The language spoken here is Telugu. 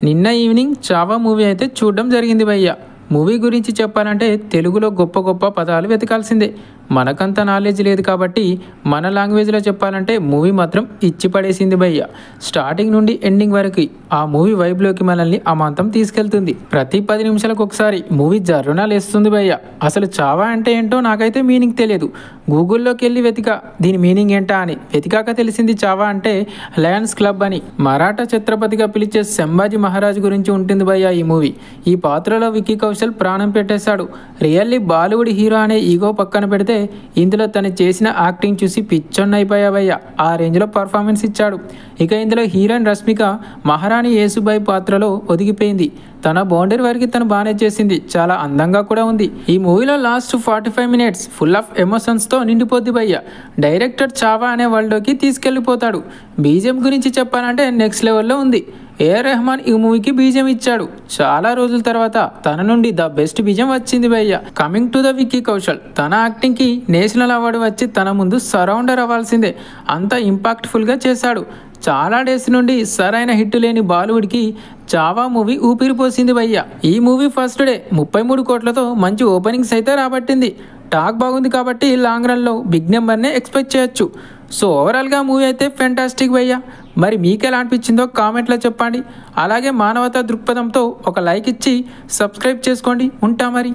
నిన్న ఈవినింగ్ చావా మూవీ అయితే చూడడం జరిగింది భయ్య. మూవీ గురించి చెప్పాలంటే తెలుగులో గొప్ప గొప్ప పదాలు వెతకాల్సిందే. మనకంత నాలెడ్జ్ లేదు కాబట్టి మన లాంగ్వేజ్లో చెప్పాలంటే మూవీ మాత్రం ఇచ్చి పడేసింది భయ్య. స్టార్టింగ్ నుండి ఎండింగ్ వరకు ఆ మూవీ వైబ్లోకి మనల్ని అమాంతం తీసుకెళ్తుంది. ప్రతి 10 నిమిషాలకు ఒకసారి మూవీ జర్రునా లేస్తుంది భయ్య. అసలు చావా అంటే ఏంటో నాకైతే మీనింగ్ తెలియదు. గూగుల్లోకి వెళ్ళి వెతికా దీని మీనింగ్ ఏంటా అని. వెతికాక తెలిసింది చావా అంటే లయన్స్ క్లబ్ అని. మరాఠా ఛత్రపతిగా పిలిచే సంభాజీ మహారాజ్ గురించి ఉంటుంది భయ్య ఈ మూవీ. ఈ పాత్రలో విక్కీ కౌశల్ ప్రాణం పెట్టేశాడు. రియల్లీ బాలీవుడ్ హీరో అనే ఈగో పక్కన పెడితే ఇందులో తను చేసిన యాక్టింగ్ చూసి పిచ్చొన్నైపోయావయ్యా. ఆ రేంజ్లో పర్ఫార్మెన్స్ ఇచ్చాడు. ఇక ఇందులో హీరోయిన్ రష్మిక మహారాణి యేసుబాయి పాత్రలో ఒదిగిపోయింది. తన బౌండరీ వరకు తను బాగానే చేసింది. చాలా అందంగా కూడా ఉంది. ఈ మూవీలో లాస్ట్ 45 మినిట్స్ ఫుల్ ఆఫ్ ఎమోషన్స్తో నిండిపోద్ది భయ్య. డైరెక్టర్ చావా అనే వరల్డ్లోకి తీసుకెళ్లిపోతాడు. బీజిఎం గురించి చెప్పాలంటే నెక్స్ట్ లెవెల్లో ఉంది. ఏఆర్ రెహమాన్ ఈ మూవీకి బీజిఎం ఇచ్చాడు. చాలా రోజుల తర్వాత తన నుండి ద బెస్ట్ బీజిఎం వచ్చింది భయ్య. Coming to the Vicky Kaushal, తన యాక్టింగ్ కి నేషనల్ అవార్డు వచ్చి తన ముందు సరౌండర్ అవ్వాల్సిందే. అంత ఇంపాక్ట్ఫుల్గా చేశాడు. చాలా డేస్ నుండి సరైన హిట్ లేని బాలీవుడ్కి చావా మూవీ ఊపిరిపోసింది భయ్య. ఈ మూవీ ఫస్ట్ డే 33 కోట్లతో మంచి ఓపెనింగ్స్ అయితే రాబట్టింది. టాక్ బాగుంది కాబట్టి లాంగ్ రన్లో బిగ్ నెంబర్నే ఎక్స్పెక్ట్ చేయొచ్చు. సో ఓవరాల్గా మూవీ అయితే ఫెంటాస్టిక్ భయ్య. మరి మీకు ఎలా అనిపించిందో కామెంట్లో చెప్పండి. అలాగే మానవతా దృక్పథంతో ఒక లైక్ ఇచ్చి సబ్స్క్రైబ్ చేసుకోండి. ఉంటా మరి.